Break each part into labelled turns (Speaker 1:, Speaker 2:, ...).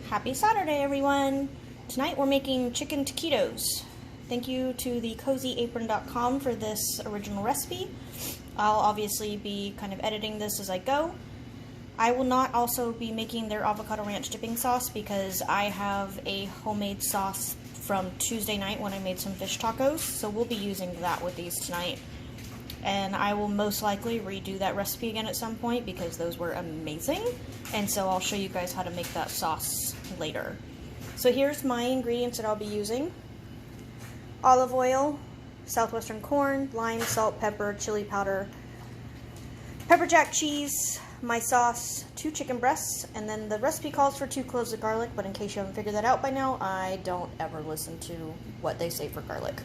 Speaker 1: Happy Saturday, everyone! Tonight we're making chicken taquitos. Thank you to the cozyapron.com for this original recipe. I'll obviously be kind of editing this as I go. I will not also be making their avocado ranch dipping sauce because I have a homemade sauce from Tuesday night when I made some fish tacos, so we'll be using that with these tonight. And I will most likely redo that recipe again at some point because those were amazing. And so I'll show you guys how to make that sauce later. So here's my ingredients that I'll be using. Olive oil, southwestern corn, lime, salt, pepper, chili powder, pepper jack cheese, my sauce, 2 chicken breasts, and then the recipe calls for 2 cloves of garlic, but in case you haven't figured that out by now, I don't ever listen to what they say for garlic.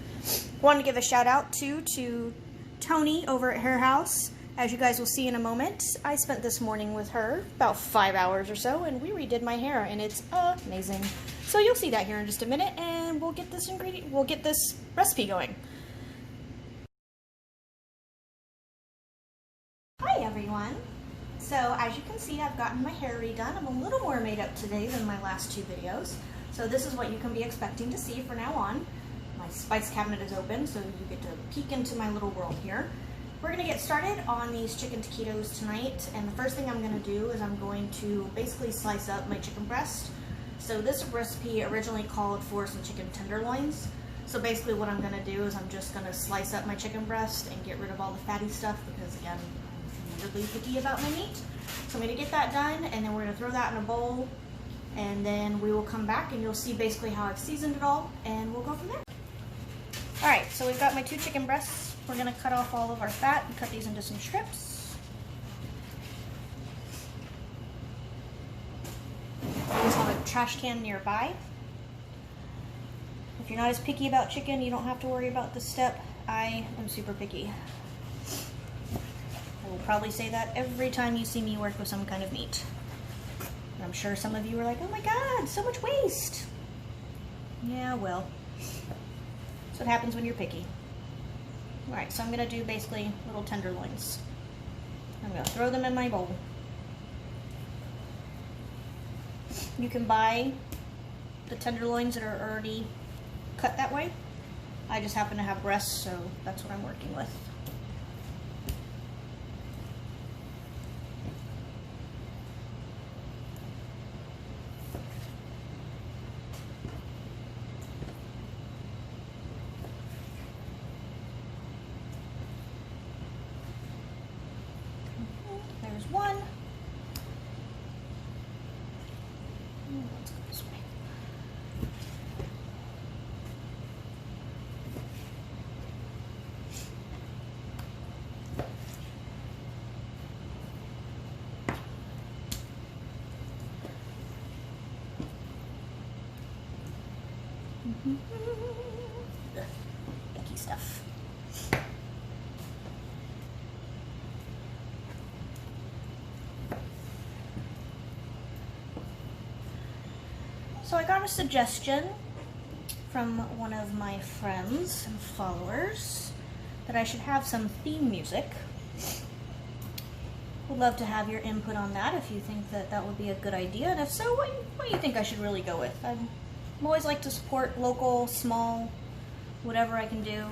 Speaker 1: Wanted to give a shout out to Toni over at her house. As you guys will see in a moment, I spent this morning with her, about 5 hours or so, and we redid my hair, and it's amazing. So you'll see that here in just a minute, and we'll get this recipe going. Hi everyone. So as you can see, I've gotten my hair redone. I'm a little more made up today than my last 2 videos. So this is what you can be expecting to see from now on. My spice cabinet is open, so you get to peek into my little world here. We're going to get started on these chicken taquitos tonight, and the first thing I'm going to do is I'm going to basically slice up my chicken breast. So this recipe originally called for some chicken tenderloins. So basically what I'm going to do is I'm just going to slice up my chicken breast and get rid of all the fatty stuff because, again, I'm really picky about my meat. So I'm going to get that done, and then we're going to throw that in a bowl, and then we will come back and you'll see basically how I've seasoned it all, and we'll go from there. Alright, so we've got my 2 chicken breasts. We're going to cut off all of our fat and cut these into some strips. Always have a trash can nearby. If you're not as picky about chicken, you don't have to worry about this step. I am super picky. I will probably say that every time you see me work with some kind of meat. And I'm sure some of you are like, oh my god, so much waste. Yeah, well. That's what happens when you're picky. Alright, so I'm going to do basically little tenderloins. I'm going to throw them in my bowl. You can buy the tenderloins that are already cut that way. I just happen to have breasts, so that's what I'm working with. There's one. Let's go this way. Icky stuff. So I got a suggestion from one of my friends and followers that I should have some theme music. Would love to have your input on that if you think that that would be a good idea, and if so, what do you think I should really go with? I'm always like to support local, small, whatever I can do.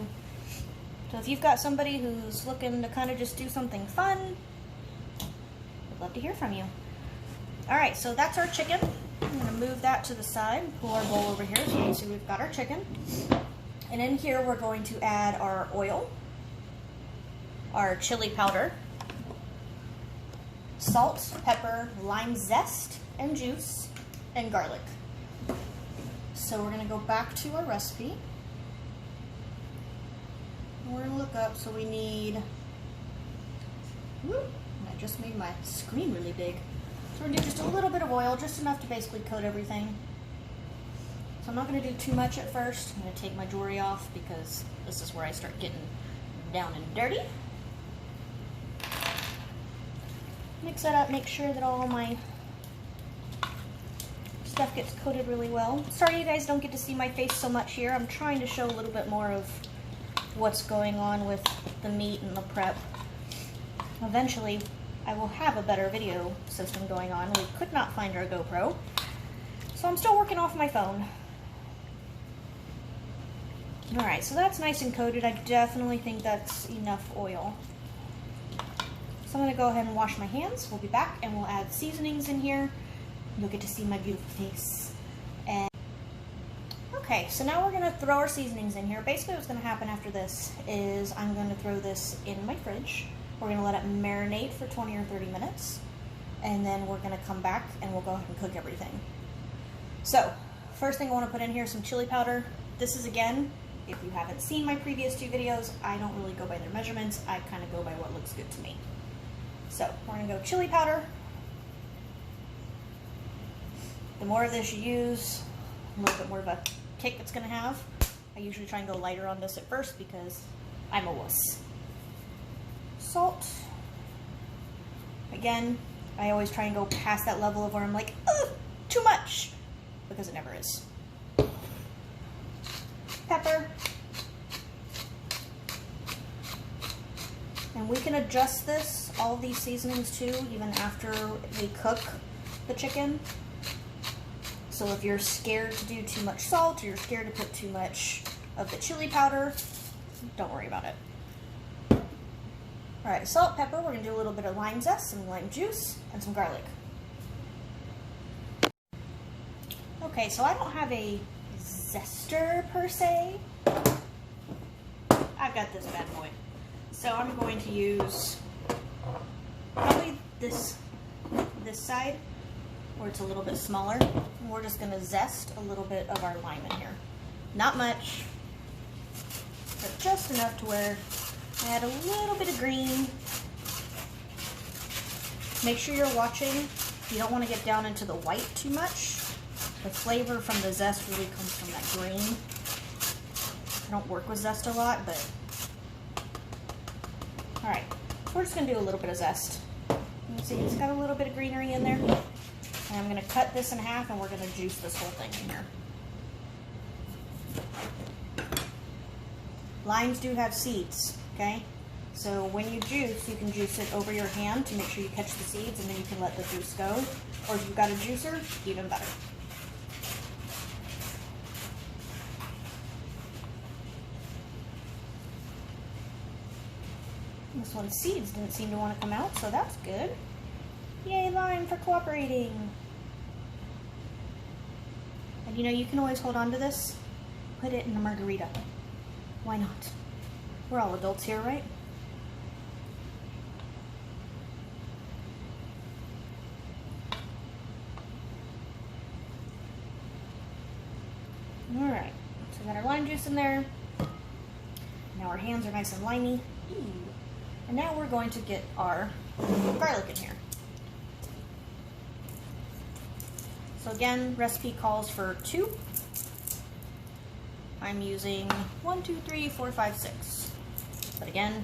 Speaker 1: So if you've got somebody who's looking to kind of just do something fun, I'd love to hear from you. Alright, so that's our chicken. I'm going to move that to the side, pull our bowl over here so you can see we've got our chicken. And in here we're going to add our oil, our chili powder, salt, pepper, lime zest and juice, and garlic. So we're going to go back to our recipe. And we're going to look up, so we need, I just made my screen really big. So we're going to do just a little bit of oil, just enough to basically coat everything. So I'm not going to do too much at first. I'm going to take my jewelry off because this is where I start getting down and dirty. Mix that up, make sure that all my stuff gets coated really well. Sorry you guys don't get to see my face so much here. I'm trying to show a little bit more of what's going on with the meat and the prep. Eventually, I will have a better video system going on. We could not find our GoPro. So I'm still working off my phone. Alright, so that's nice and coated. I definitely think that's enough oil. So I'm going to go ahead and wash my hands. We'll be back and we'll add seasonings in here. You'll get to see my beautiful face. And okay, so now we're going to throw our seasonings in here. Basically what's going to happen after this is I'm going to throw this in my fridge. We're going to let it marinate for 20 or 30 minutes. And then we're going to come back and we'll go ahead and cook everything. So, first thing I want to put in here is some chili powder. This is, again, if you haven't seen my previous 2 videos, I don't really go by their measurements. I kind of go by what looks good to me. So, we're going to go chili powder. The more of this you use, a little bit more of a kick it's going to have. I usually try and go lighter on this at first because I'm a wuss. Salt. Again, I always try and go past that level of where I'm like, ugh, too much, because it never is. Pepper. And we can adjust this, all of these seasonings too, even after we cook the chicken. So if you're scared to do too much salt, or you're scared to put too much of the chili powder, don't worry about it. Alright, salt, pepper, we're going to do a little bit of lime zest, some lime juice, and some garlic. Okay, so I don't have a zester per se. I've got this bad boy. So I'm going to use probably this side, where it's a little bit smaller. And we're just going to zest a little bit of our lime in here. Not much, but just enough to where add a little bit of green. Make sure you're watching. You don't want to get down into the white too much. The flavor from the zest really comes from that green. I don't work with zest a lot, but... Alright, we're just going to do a little bit of zest. You can see it's got a little bit of greenery in there. And I'm going to cut this in half and we're going to juice this whole thing in here. Limes do have seeds, okay? So when you juice, you can juice it over your hand to make sure you catch the seeds, and then you can let the juice go. Or if you've got a juicer, even better. This one's seeds didn't seem to want to come out, so that's good. Yay, lime, for cooperating. And you know, you can always hold on to this. Put it in a margarita. Why not? We're all adults here, right? Alright, so we got our lime juice in there. Now our hands are nice and limey. Ooh. And now we're going to get our garlic in here. So again, recipe calls for 2. I'm using 1, 2, 3, 4, 5, 6. But again,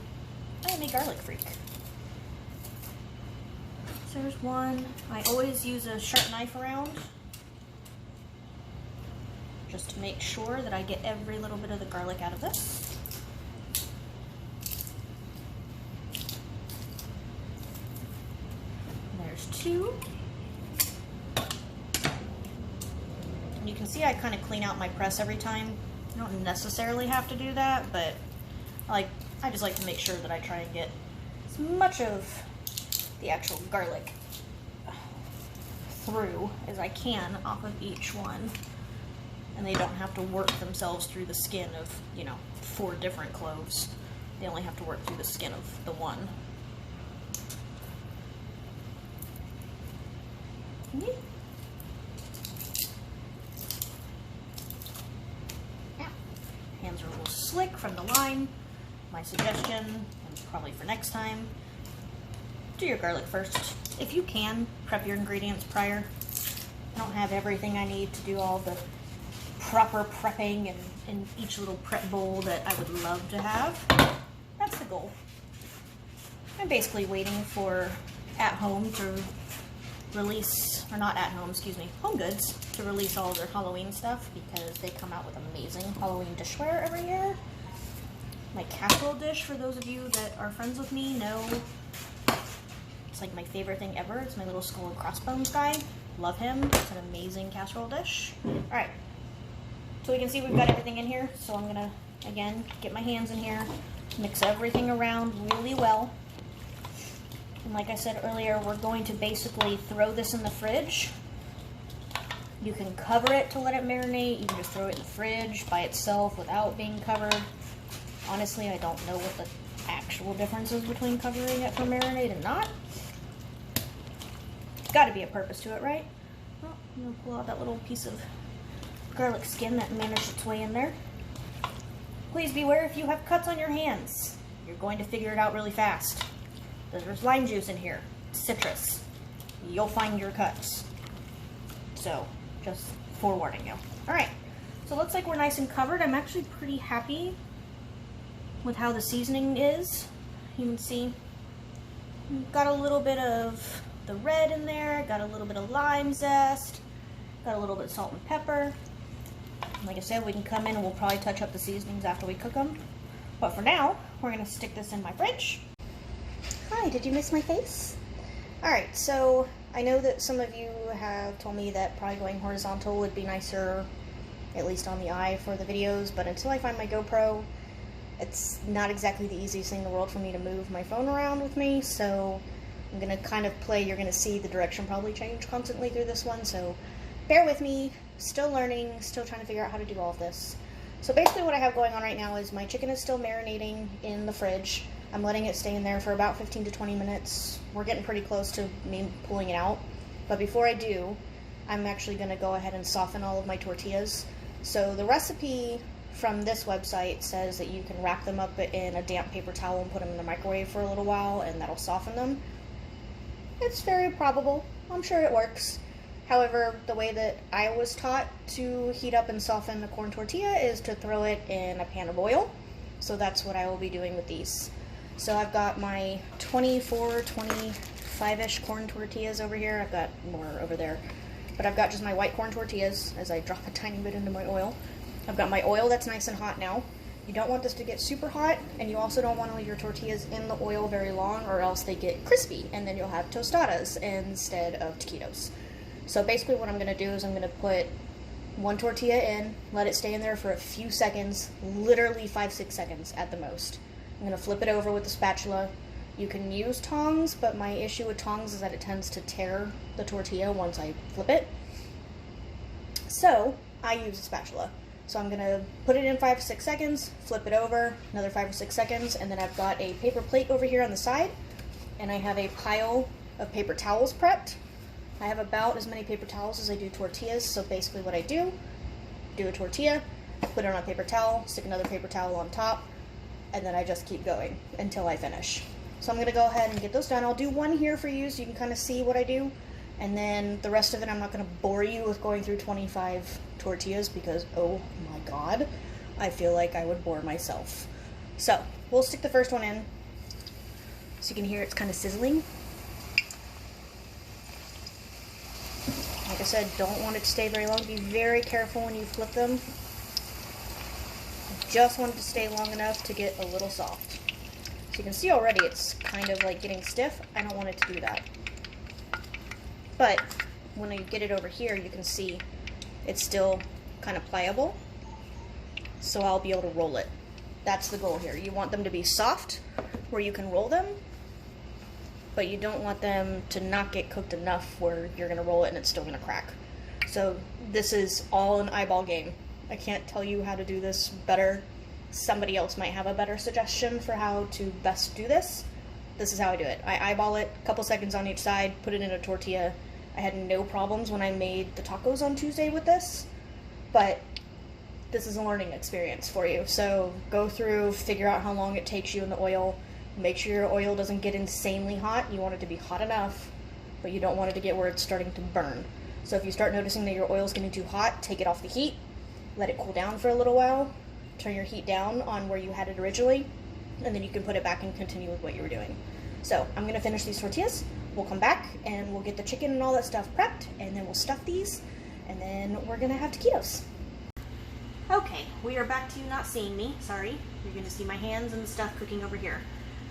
Speaker 1: I am a garlic freak. So there's 1. I always use a sharp knife around, just to make sure that I get every little bit of the garlic out of this. There's 2. And you can see I kind of clean out my press every time. You don't necessarily have to do that, but I just like to make sure that I try and get as much of the actual garlic through as I can off of each one. And they don't have to work themselves through the skin of, 4 different cloves. They only have to work through the skin of the one. Hands are a little slick from the lime. My suggestion, and probably for next time, do your garlic first. If you can, prep your ingredients prior. I don't have everything I need to do all the proper prepping and in each little prep bowl that I would love to have. That's the goal. I'm basically waiting for At Home to release, or not At Home, excuse me, Home Goods to release all their Halloween stuff, because they come out with amazing Halloween dishware every year. My casserole dish, for those of you that are friends with me, know it's like my favorite thing ever. It's my little skull and crossbones guy. Love him. It's an amazing casserole dish. Alright, so we can see we've got everything in here. So I'm gonna, again, get my hands in here, mix everything around really well. And like I said earlier, we're going to basically throw this in the fridge. You can cover it to let it marinate. You can just throw it in the fridge by itself without being covered. Honestly, I don't know what the actual difference is between covering it for marinade and not. There's got to be a purpose to it, right? Well, I'm going to pull out that little piece of garlic skin that managed its way in there. Please beware if you have cuts on your hands. You're going to figure it out really fast. There's lime juice in here, citrus. You'll find your cuts. So, just forewarning you. Alright, so it looks like we're nice and covered. I'm actually pretty happy with how the seasoning is. You can see, got a little bit of the red in there, got a little bit of lime zest, got a little bit of salt and pepper. Like I said, we can come in and we'll probably touch up the seasonings after we cook them. But for now, we're gonna stick this in my fridge. Hi, did you miss my face? Alright, so I know that some of you have told me that probably going horizontal would be nicer, at least on the eye for the videos, but until I find my GoPro, it's not exactly the easiest thing in the world for me to move my phone around with me, so I'm going to kind of play. You're going to see the direction probably change constantly through this one, so bear with me. Still learning, still trying to figure out how to do all of this. So basically what I have going on right now is my chicken is still marinating in the fridge. I'm letting it stay in there for about 15 to 20 minutes. We're getting pretty close to me pulling it out. But before I do, I'm actually going to go ahead and soften all of my tortillas. So the recipe from this website says that you can wrap them up in a damp paper towel and put them in the microwave for a little while, and that'll soften them. It's very probable. I'm sure it works. However, the way that I was taught to heat up and soften a corn tortilla is to throw it in a pan of oil. So that's what I will be doing with these. So I've got my 24, 25-ish corn tortillas over here. I've got more over there. But I've got just my white corn tortillas as I drop a tiny bit into my oil. I've got my oil that's nice and hot now. You don't want this to get super hot, and you also don't want to leave your tortillas in the oil very long, or else they get crispy, and then you'll have tostadas instead of taquitos. So basically what I'm going to do is I'm going to put one tortilla in, let it stay in there for a few seconds, literally 5-6 seconds at the most. I'm going to flip it over with the spatula. You can use tongs, but my issue with tongs is that it tends to tear the tortilla once I flip it. So I use a spatula. So I'm going to put it in 5 or 6 seconds, flip it over, another 5 or 6 seconds, and then I've got a paper plate over here on the side, and I have a pile of paper towels prepped. I have about as many paper towels as I do tortillas, so basically what I do a tortilla, put it on a paper towel, stick another paper towel on top, and then I just keep going until I finish. So I'm going to go ahead and get those done. I'll do one here for you so you can kind of see what I do, and then the rest of it I'm not going to bore you with going through 25 tortillas because, oh my god, I feel like I would bore myself. So we'll stick the first one in so you can hear it's kind of sizzling. Like I said, don't want it to stay very long. Be very careful when you flip them. I just want it to stay long enough to get a little soft. So you can see already it's kind of like getting stiff. I don't want it to do that. But when I get it over here, you can see it's still kind of pliable. So I'll be able to roll it. That's the goal here. You want them to be soft where you can roll them, but you don't want them to not get cooked enough where you're going to roll it and it's still going to crack. So this is all an eyeball game. I can't tell you how to do this better. Somebody else might have a better suggestion for how to best do this. This is how I do it. I eyeball it, a couple seconds on each side, put it in a tortilla. I had no problems when I made the tacos on Tuesday with this, but this is a learning experience for you. So go through, figure out how long it takes you in the oil. Make sure your oil doesn't get insanely hot. You want it to be hot enough, but you don't want it to get where it's starting to burn. So if you start noticing that your oil is getting too hot, take it off the heat, let it cool down for a little while, turn your heat down on where you had it originally, and then you can put it back and continue with what you were doing. So I'm going to finish these tortillas. We'll come back and we'll get the chicken and all that stuff prepped, and then we'll stuff these, and then we're going to have taquitos. Okay, we are back to you not seeing me. Sorry. You're going to see my hands and the stuff cooking over here.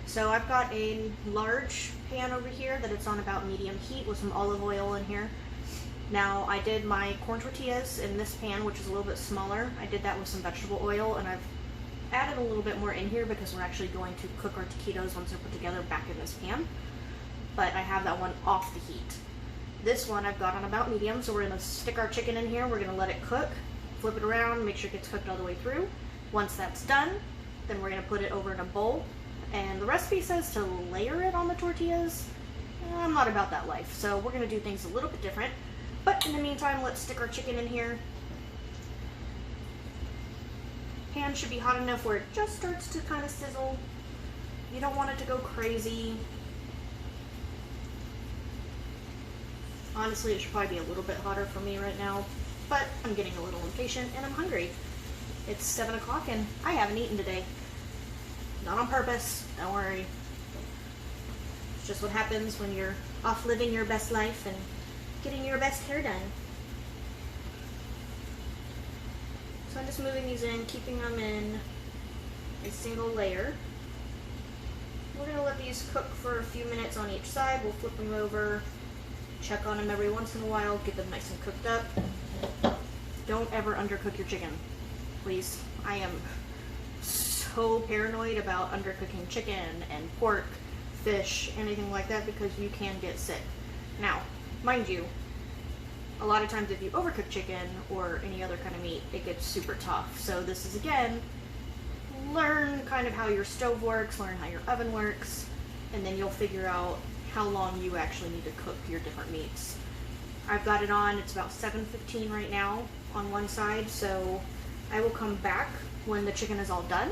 Speaker 1: So I've got a large pan over here that it's on about medium heat with some olive oil in here. Now, I did my corn tortillas in this pan, which is a little bit smaller. I did that with some vegetable oil, and I've added a little bit more in here because we're actually going to cook our taquitos once they're put together back in this pan. But I have that one off the heat. This one I've got on about medium, so we're going to stick our chicken in here. We're going to let it cook, flip it around, make sure it gets cooked all the way through. Once that's done, then we're going to put it over in a bowl. And the recipe says to layer it on the tortillas. I'm not about that life, so we're going to do things a little bit different. But in the meantime, let's stick our chicken in here. Pan should be hot enough where it just starts to kind of sizzle. You don't want it to go crazy. Honestly, it should probably be a little bit hotter for me right now, but I'm getting a little impatient and I'm hungry. It's 7 o'clock and I haven't eaten today. Not on purpose, don't worry. It's just what happens when you're off living your best life and getting your best hair done. So I'm just moving these in, keeping them in a single layer. We're going to let these cook for a few minutes on each side. We'll flip them over, check on them every once in a while, get them nice and cooked up. Don't ever undercook your chicken, please. I am so paranoid about undercooking chicken and pork, fish, anything like that, because you can get sick. Now, mind you, a lot of times if you overcook chicken or any other kind of meat, it gets super tough. So this is, again, learn kind of how your stove works, learn how your oven works, and then you'll figure out how long you actually need to cook your different meats. I've got it on, it's about 7:15 right now on one side, so I will come back when the chicken is all done,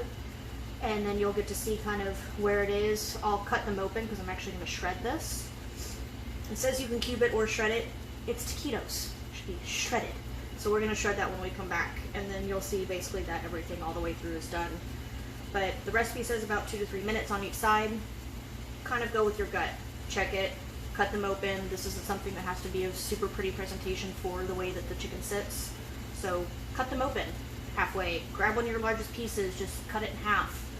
Speaker 1: and then you'll get to see kind of where it is. I'll cut them open because I'm actually going to shred this. It says you can cube it or shred it. It's taquitos. It should be shredded. So we're going to shred that when we come back, and then you'll see basically that everything all the way through is done. But the recipe says about 2 to 3 minutes on each side. Kind of go with your gut. Check it, cut them open. This isn't something that has to be a super pretty presentation for the way that the chicken sits. So cut them open halfway. Grab one of your largest pieces, just cut it in half.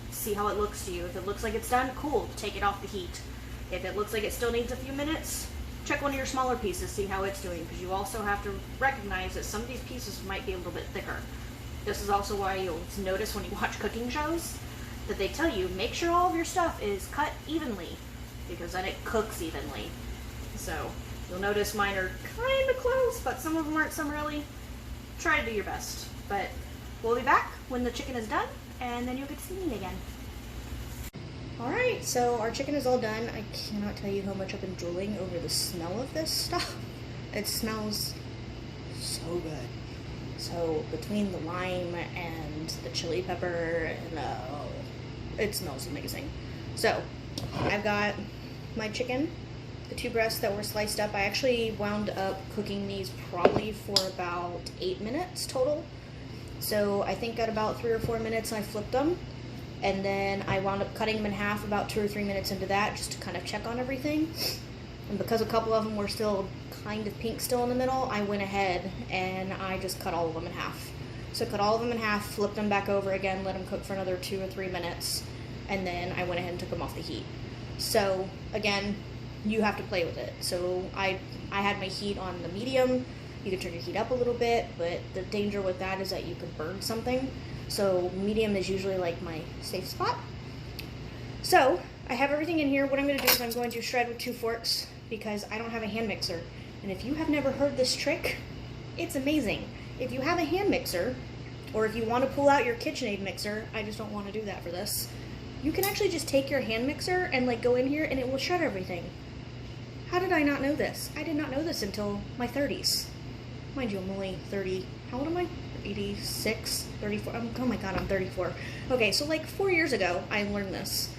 Speaker 1: See how it looks to you. If it looks like it's done, cool, take it off the heat. If it looks like it still needs a few minutes, check one of your smaller pieces, see how it's doing, because you also have to recognize that some of these pieces might be a little bit thicker. This is also why you'll notice when you watch cooking shows that they tell you, make sure all of your stuff is cut evenly, because then it cooks evenly. So you'll notice mine are kind of close, but some of them aren't, some really. Try to do your best. But we'll be back when the chicken is done, and then you'll get to see me again. Alright, so our chicken is all done. I cannot tell you how much I've been drooling over the smell of this stuff. It smells so good. So between the lime and the chili pepper, and it smells amazing. So I've got my chicken, the 2 breasts that were sliced up. I actually wound up cooking these probably for about 8 minutes total. So I think at about 3 or 4 minutes I flipped them. And then I wound up cutting them in half about 2 or 3 minutes into that, just to kind of check on everything. And because a couple of them were still kind of pink still in the middle, I went ahead and I just cut all of them in half. So cut all of them in half, flipped them back over again, let them cook for another 2 or 3 minutes, and then I went ahead and took them off the heat. So again, you have to play with it. So I had my heat on the medium. You can turn your heat up a little bit, but the danger with that is that you could burn something. So medium is usually like my safe spot. So I have everything in here. What I'm going to do is I'm going to shred with 2 forks because I don't have a hand mixer. And if you have never heard this trick, it's amazing. If you have a hand mixer, or if you want to pull out your KitchenAid mixer, I just don't want to do that for this, you can actually just take your hand mixer and like go in here and it will shred everything. How did I not know this? I did not know this until my 30s. Mind you, I'm only 30, how old am I? 86, 34, oh my god, I'm 34. Okay, so like 4 years ago, I learned this.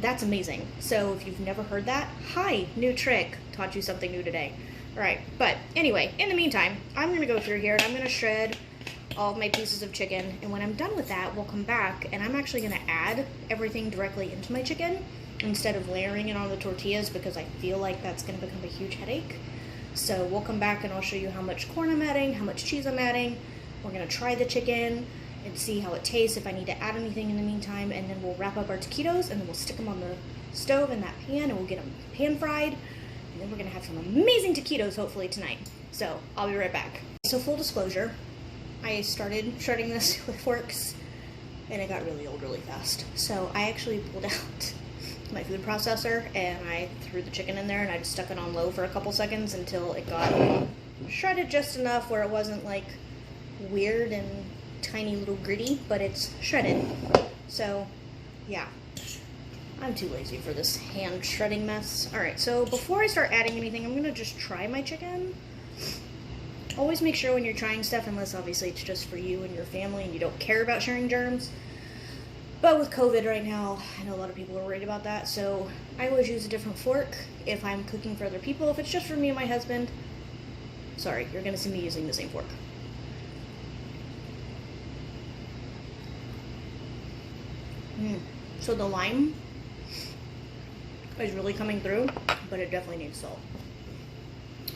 Speaker 1: That's amazing. So if you've never heard that, hi, new trick. Taught you something new today. All right, but anyway, in the meantime, I'm gonna go through here and I'm gonna shred all of my pieces of chicken, and when I'm done with that, we'll come back and I'm actually gonna add everything directly into my chicken instead of layering it on the tortillas, because I feel like that's gonna become a huge headache. So we'll come back and I'll show you how much corn I'm adding, how much cheese I'm adding. We're gonna try the chicken and see how it tastes, if I need to add anything in the meantime, and then we'll wrap up our taquitos and then we'll stick them on the stove in that pan and we'll get them pan fried, and then we're gonna have some amazing taquitos hopefully tonight. So I'll be right back. So full disclosure, I started shredding this with forks and it got really old really fast. So I actually pulled out my food processor and I threw the chicken in there and I just stuck it on low for a couple seconds until it got shredded just enough where it wasn't like weird and tiny little gritty, but it's shredded. So yeah, I'm too lazy for this hand shredding mess. Alright, so before I start adding anything, I'm gonna just try my chicken. Always make sure when you're trying stuff, unless obviously it's just for you and your family and you don't care about sharing germs. But with COVID right now, I know a lot of people are worried about that, so I always use a different fork if I'm cooking for other people. If it's just for me and my husband, sorry, you're gonna see me using the same fork. So the lime is really coming through, but it definitely needs salt.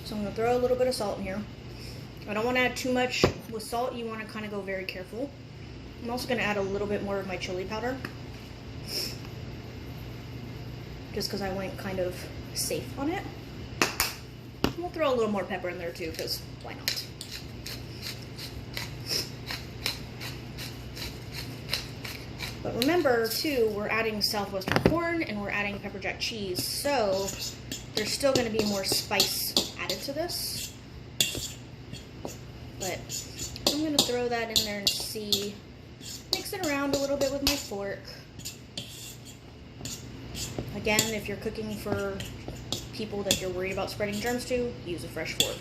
Speaker 1: So I'm gonna throw a little bit of salt in here. I don't want to add too much. With salt, you want to kind of go very careful. I'm also going to add a little bit more of my chili powder, just because I went kind of safe on it. We'll throw a little more pepper in there too, because why not? But remember too, we're adding Southwestern corn and we're adding pepper jack cheese, so there's still going to be more spice added to this. But I'm going to throw that in there and see, mix it around a little bit with my fork. Again, if you're cooking for people that you're worried about spreading germs to, use a fresh fork.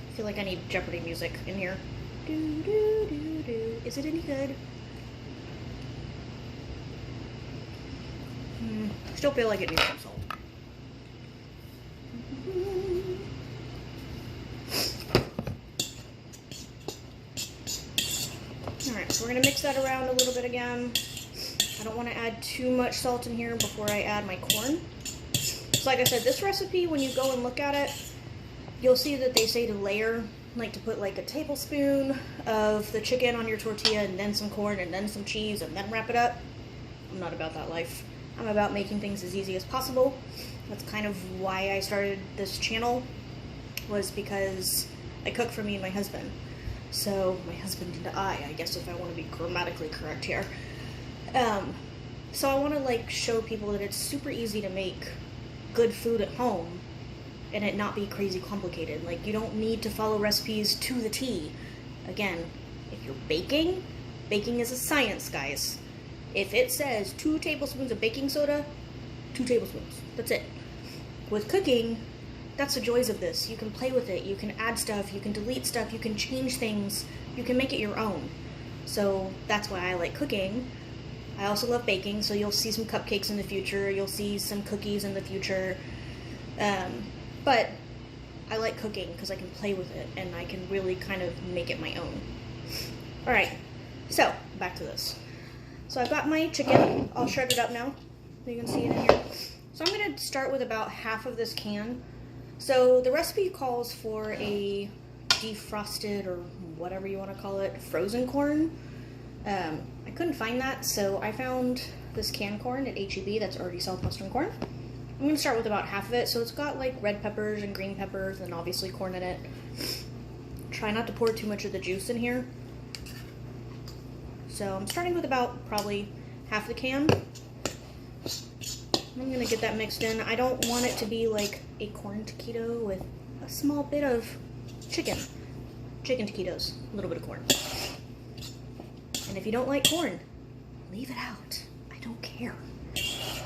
Speaker 1: I feel like I need Jeopardy music in here. Do, do, do, do. Is it any good? Still feel like it needs some salt. Alright, so we're going to mix that around a little bit again. I don't want to add too much salt in here before I add my corn. So like I said, this recipe, when you go and look at it, you'll see that they say to layer, like to put like a tablespoon of the chicken on your tortilla and then some corn and then some cheese and then wrap it up. I'm not about that life. I'm about making things as easy as possible. That's kind of why I started this channel, was because I cook for me and my husband. So, my husband and I guess if I want to be grammatically correct here. So I want to like show people that it's super easy to make good food at home and it not be crazy complicated. Like, you don't need to follow recipes to the T. Again, if you're baking, baking is a science, guys. If it says 2 tablespoons of baking soda, 2 tablespoons. That's it. With cooking, that's the joys of this. You can play with it. You can add stuff. You can delete stuff. You can change things. You can make it your own. So that's why I like cooking. I also love baking, so you'll see some cupcakes in the future. You'll see some cookies in the future. But I like cooking because I can play with it and I can really kind of make it my own. Alright, so back to this. So I've got my chicken all shredded up now. You can see it in here. So I'm going to start with about half of this can. So the recipe calls for a defrosted, or whatever you want to call it, frozen corn. I couldn't find that, so I found this canned corn at H-E-B that's already Southwestern corn. I'm going to start with about half of it. So it's got like red peppers and green peppers and obviously corn in it. Try not to pour too much of the juice in here. So I'm starting with about probably half the can. I'm going to get that mixed in. I don't want it to be like a corn taquito with a small bit of chicken. Chicken taquitos, a little bit of corn. And if you don't like corn, leave it out. I don't care.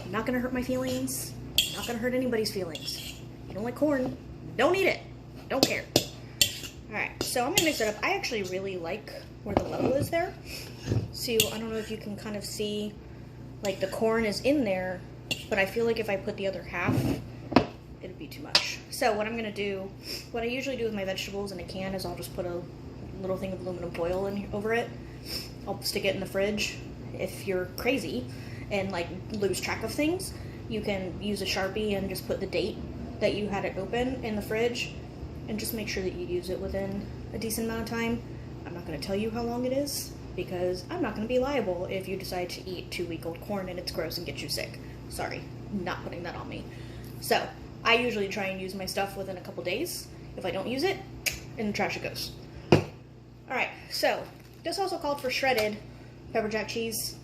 Speaker 1: I'm not going to hurt my feelings. I'm not going to hurt anybody's feelings. If you don't like corn, don't eat it. Don't care. Alright, so I'm going to mix it up. I actually really like where the level is there. So I don't know if you can kind of see, like the corn is in there, but I feel like if I put the other half, it'd be too much. So what I'm going to do, what I usually do with my vegetables in a can is I'll just put a little thing of aluminum foil in over it. I'll stick it in the fridge. If you're crazy and like lose track of things, you can use a Sharpie and just put the date that you had it open in the fridge and just make sure that you use it within a decent amount of time. I'm not going to tell you how long it is, because I'm not going to be liable if you decide to eat 2-week-old corn and it's gross and gets you sick. Sorry, not putting that on me. So, I usually try and use my stuff within a couple days. If I don't use it, in the trash it goes. Alright, so, this also called for shredded pepper jack cheese.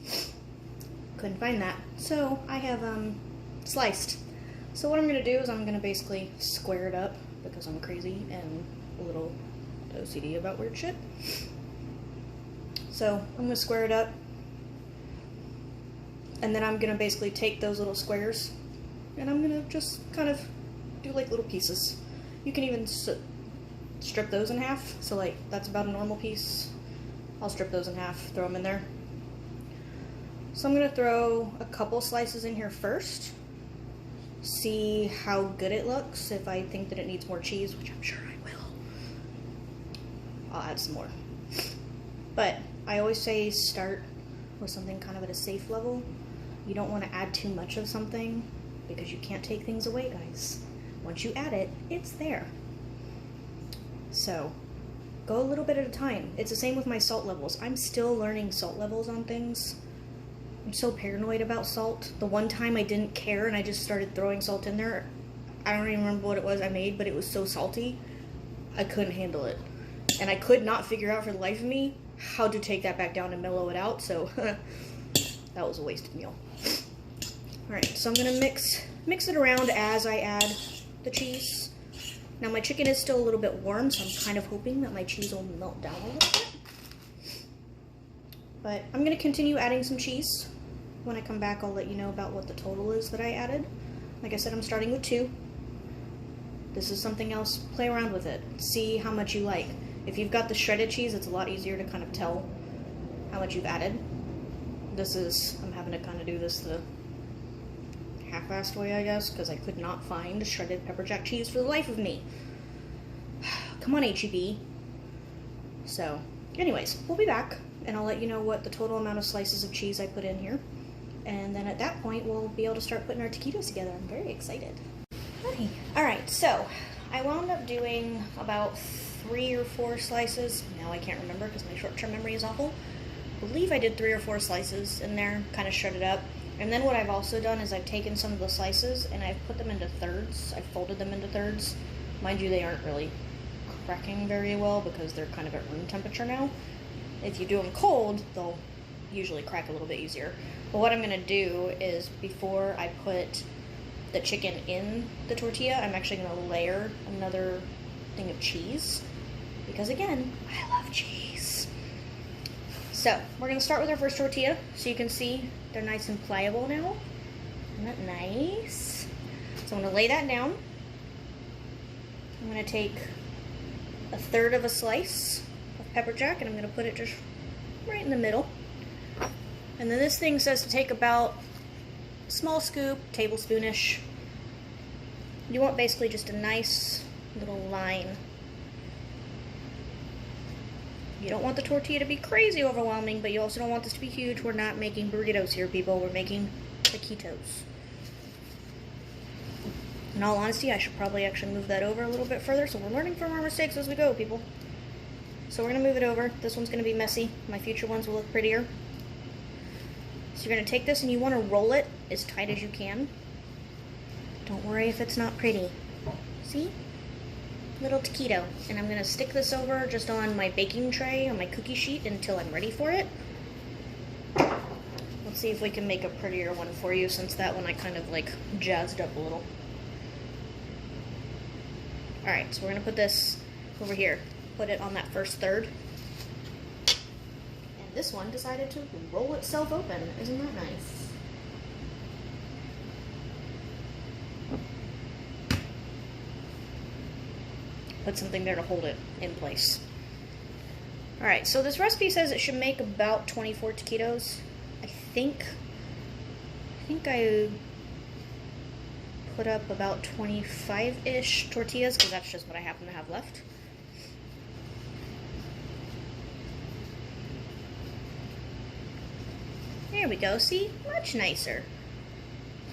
Speaker 1: Couldn't find that. So, I have sliced. So what I'm going to do is I'm going to basically square it up because I'm crazy and a little OCD about weird shit. So I'm going to square it up, and then I'm going to basically take those little squares and I'm going to just kind of do like little pieces. You can even strip those in half, so like that's about a normal piece. I'll strip those in half, throw them in there. So I'm going to throw a couple slices in here first, see how good it looks. If I think that it needs more cheese, which I'm sure I will, I'll add some more. But I always say start with something kind of at a safe level. You don't want to add too much of something because you can't take things away, guys. Once you add it, it's there. So go a little bit at a time. It's the same with my salt levels. I'm still learning salt levels on things. I'm so paranoid about salt. The one time I didn't care and I just started throwing salt in there, I don't even remember what it was I made, but it was so salty, I couldn't handle it. And I could not figure out for the life of me how to take that back down and mellow it out, so that was a wasted meal. Alright, so I'm going to mix it around as I add the cheese. Now my chicken is still a little bit warm, so I'm kind of hoping that my cheese will melt down a little bit. But I'm going to continue adding some cheese. When I come back, I'll let you know about what the total is that I added. Like I said, I'm starting with 2. This is something else. Play around with it. See how much you like. If you've got the shredded cheese, it's a lot easier to kind of tell how much you've added. I'm having to kind of do this the half-assed way, I guess, because I could not find shredded pepper jack cheese for the life of me. Come on, H-E-B. So, anyways, we'll be back, and I'll let you know what the total amount of slices of cheese I put in here. And then at that point, we'll be able to start putting our taquitos together. I'm very excited. Okay. Alright, so I wound up doing about 3 or 4 slices. Now I can't remember because my short-term memory is awful. I believe I did 3 or 4 slices in there, kind of shredded up. And then what I've also done is I've taken some of the slices and I've put them into thirds. I've folded them into thirds. Mind you, they aren't really cracking very well because they're kind of at room temperature now. If you do them cold, they'll usually crack a little bit easier. But what I'm going to do is before I put the chicken in the tortilla, I'm actually going to layer another thing of cheese. Because again, I love cheese. So, we're going to start with our first tortilla. So you can see they're nice and pliable now. Isn't that nice? So I'm going to lay that down. I'm going to take a third of a slice of pepper jack and I'm going to put it just right in the middle. And then this thing says to take about a small scoop, tablespoonish. You want basically just a nice little line. You don't want the tortilla to be crazy overwhelming, but you also don't want this to be huge. We're not making burritos here, people. We're making taquitos. In all honesty, I should probably actually move that over a little bit further, so we're learning from our mistakes as we go, people. So we're going to move it over. This one's going to be messy. My future ones will look prettier. So you're going to take this and you want to roll it as tight as you can. Don't worry if it's not pretty. See? Little taquito. And I'm going to stick this over just on my baking tray, on my cookie sheet, until I'm ready for it. Let's see if we can make a prettier one for you, since that one I kind of like jazzed up a little. Alright, so we're going to put this over here. Put it on that first third. And this one decided to roll itself open. Isn't that nice? Put something there to hold it in place. Alright, so this recipe says it should make about 24 taquitos. I think I put up about 25-ish tortillas, because that's just what I happen to have left. There we go, see? Much nicer.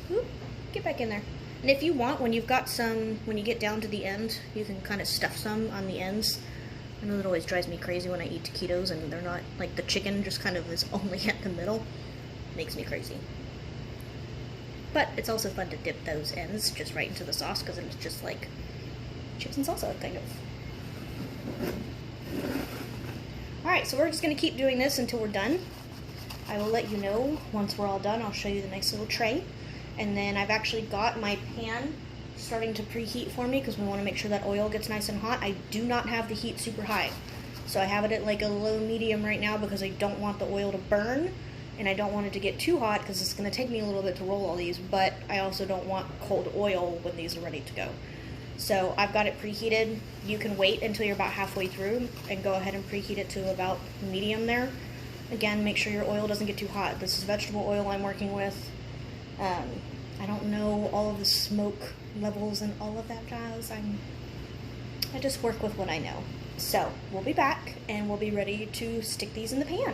Speaker 1: Oop, get back in there. And if you want, when you've got some, when you get down to the end, you can kind of stuff some on the ends. I know that always drives me crazy when I eat taquitos and they're not, like, the chicken just kind of is only at the middle. Makes me crazy. But it's also fun to dip those ends just right into the sauce because it's just like chips and salsa, kind of. Alright, so we're just going to keep doing this until we're done. I will let you know once we're all done. I'll show you the nice little tray. And then I've actually got my pan starting to preheat for me because we want to make sure that oil gets nice and hot. I do not have the heat super high. So I have it at like a low medium right now because I don't want the oil to burn. And I don't want it to get too hot because it's going to take me a little bit to roll all these, but I also don't want cold oil when these are ready to go. So I've got it preheated. You can wait until you're about halfway through and go ahead and preheat it to about medium there. Again, make sure your oil doesn't get too hot. This is vegetable oil I'm working with. I don't know all of the smoke levels and all of that jazz. I just work with what I know. So we'll be back and we'll be ready to stick these in the pan.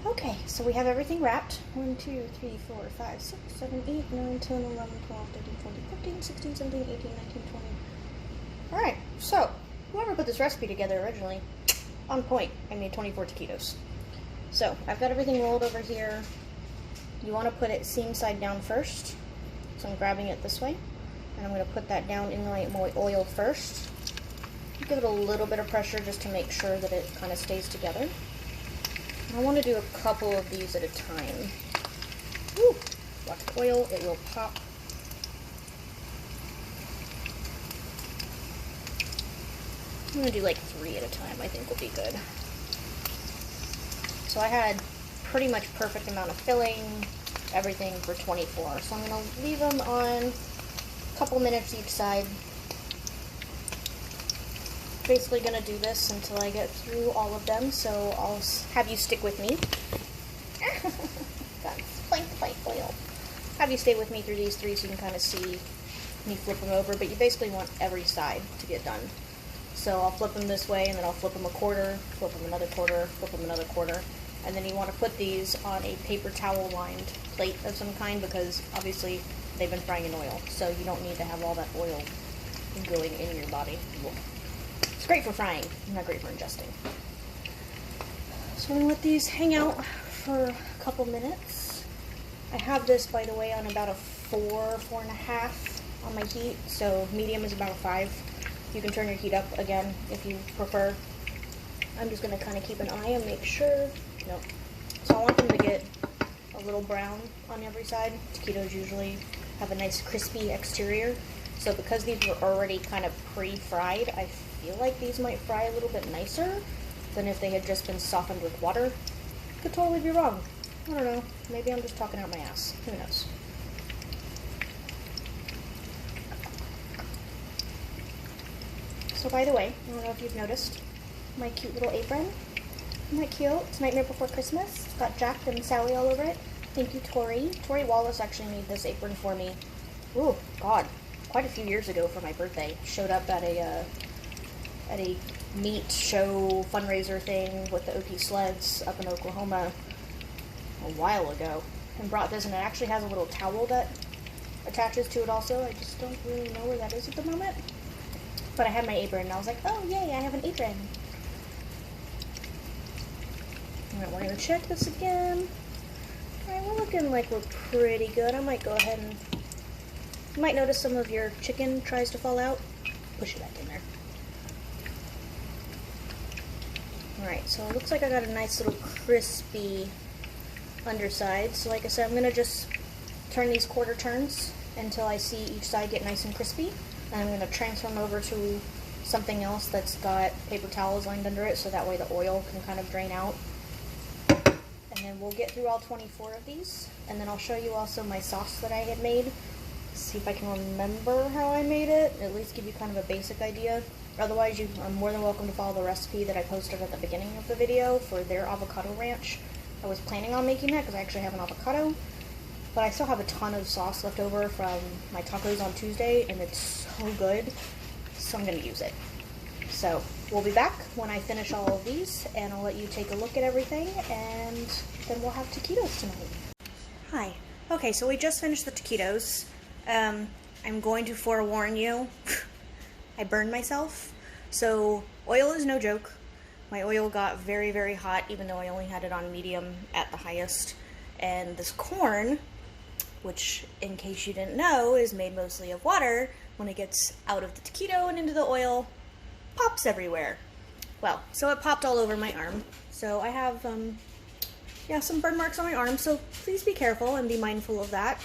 Speaker 1: Okay, so we have everything wrapped. 1, 2, 3, 4, 5, 6, 7, 8, 9, 10, 11, 12, 13, 14, 15, 16, 17, 18, 19, 20. Alright, so whoever put this recipe together originally, on point. I made 24 taquitos. So I've got everything rolled over here. You want to put it seam side down first. So I'm grabbing it this way. And I'm going to put that down in my oil first. Give it a little bit of pressure just to make sure that it kind of stays together. I want to do a couple of these at a time. Woo! Watch the oil, it will pop. I'm going to do like 3 at a time, I think will be good. So I had pretty much perfect amount of filling, everything for 24. So I'm going to leave them on a couple minutes each side. Basically going to do this until I get through all of them, so I'll have you stick with me. Got spike oil. Have you stay with me through these 3 so you can kind of see me flip them over, but you basically want every side to get done. So I'll flip them this way, and then I'll flip them a quarter, flip them another quarter, flip them another quarter, and then you want to put these on a paper towel lined plate of some kind because obviously they've been frying in oil, so you don't need to have all that oil going in your body. It's great for frying, not great for ingesting. So I'm going to let these hang out for a couple minutes. I have this, by the way, on about a 4.5 on my heat, so medium is about a 5. You can turn your heat up again if you prefer. I'm just going to kind of keep an eye and make sure. Nope. So I want them to get a little brown on every side. Taquitos usually have a nice crispy exterior. So because these were already kind of pre-fried, I feel like these might fry a little bit nicer than if they had just been softened with water. Could totally be wrong. I don't know. Maybe I'm just talking out my ass. Who knows? So by the way, I don't know if you've noticed, my cute little apron. Isn't that cute? It's Nightmare Before Christmas. It's got Jack and Sally all over it. Thank you, Tori. Tori Wallace actually made this apron for me. Ooh, God. Quite a few years ago for my birthday. Showed up at a meat show fundraiser thing with the OP sleds up in Oklahoma a while ago. And brought this, and it actually has a little towel that attaches to it also. I just don't really know where that is at the moment. But I had my apron, and I was like, oh, yay, I have an apron. Alright, we're going to check this again. Alright, we're looking like we're pretty good. I might go ahead and... You might notice some of your chicken tries to fall out. Push it back in there. Alright, so it looks like I got a nice little crispy underside. So like I said, I'm going to just turn these quarter turns until I see each side get nice and crispy. And I'm going to transfer them over to something else that's got paper towels lined under it so that way the oil can kind of drain out. And then we'll get through all 24 of these. And then I'll show you also my sauce that I had made. See if I can remember how I made it. At least give you kind of a basic idea. Otherwise, you are more than welcome to follow the recipe that I posted at the beginning of the video for their avocado ranch. I was planning on making that because I actually have an avocado. But I still have a ton of sauce left over from my tacos on Tuesday, and it's so good, so I'm going to use it. So, we'll be back when I finish all of these, and I'll let you take a look at everything, and then we'll have taquitos tonight. Hi. Okay, so we just finished the taquitos. I'm going to forewarn you, I burned myself. So oil is no joke. My oil got very, very hot, even though I only had it on medium at the highest. And this corn, which in case you didn't know, is made mostly of water, when it gets out of the taquito and into the oil, pops everywhere. Well, so it popped all over my arm. So I have, some burn marks on my arm, so please be careful and be mindful of that.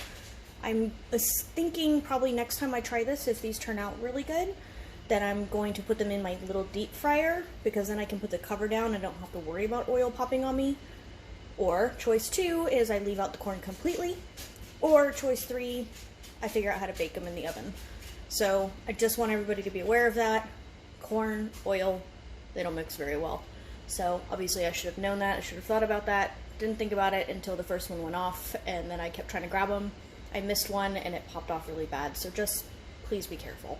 Speaker 1: I'm thinking probably next time I try this, if these turn out really good, that I'm going to put them in my little deep fryer, because then I can put the cover down and I don't have to worry about oil popping on me. Or choice 2 is I leave out the corn completely. Or choice 3, I figure out how to bake them in the oven. So I just want everybody to be aware of that. Corn, oil, they don't mix very well. So obviously I should have known that, I should have thought about that. Didn't think about it until the first one went off, and then I kept trying to grab them. I missed one and it popped off really bad, so just please be careful.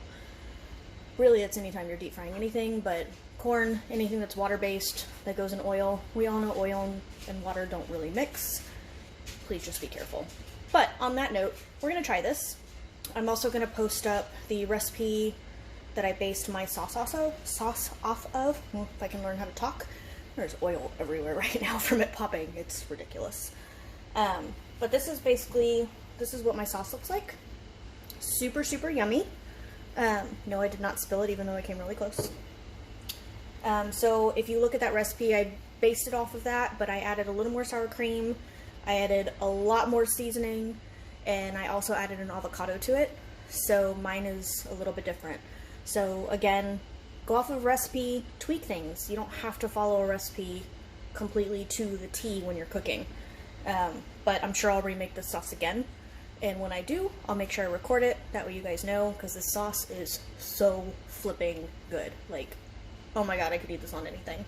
Speaker 1: Really, it's anytime you're deep frying anything, but corn, anything that's water-based, that goes in oil. We all know oil and water don't really mix. Please just be careful. But on that note, we're gonna try this. I'm also gonna post up the recipe that I based my sauce off of. Well, if I can learn how to talk. There's oil everywhere right now from it popping. It's ridiculous. But this is what my sauce looks like. Super, super yummy. No, I did not spill it, even though I came really close. So if you look at that recipe, I based it off of that, but I added a little more sour cream. I added a lot more seasoning, and I also added an avocado to it. So mine is a little bit different. So again, go off of a recipe, tweak things. You don't have to follow a recipe completely to the T when you're cooking. But I'm sure I'll remake this sauce again. And when I do, I'll make sure I record it. That way you guys know, because this sauce is so flipping good. Like, oh my god, I could eat this on anything.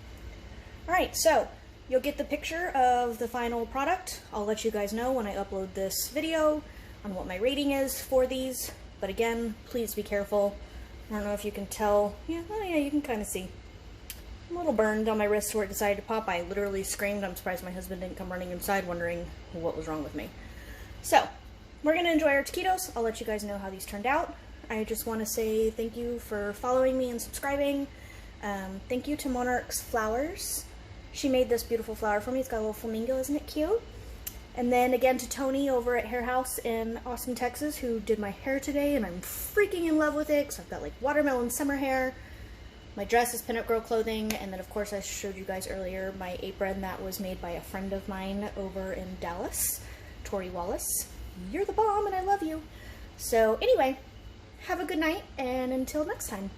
Speaker 1: Alright, so you'll get the picture of the final product. I'll let you guys know when I upload this video on what my rating is for these. But again, please be careful. I don't know if you can tell. Yeah, oh yeah, you can kind of see. I'm a little burned on my wrist where it decided to pop. I literally screamed. I'm surprised my husband didn't come running inside wondering what was wrong with me. So, we're going to enjoy our taquitos. I'll let you guys know how these turned out. I just want to say thank you for following me and subscribing. Thank you to Monarchs Flowers. She made this beautiful flower for me. It's got a little flamingo. Isn't it cute? And then again to Toni over at Hair House in Austin, Texas, who did my hair today, and I'm freaking in love with it because I've got like watermelon summer hair. My dress is Pinupgirl Clothing, and then of course I showed you guys earlier my apron that was made by a friend of mine over in Dallas, Tori Wallace. You're the bomb and I love you. So anyway, have a good night, and until next time.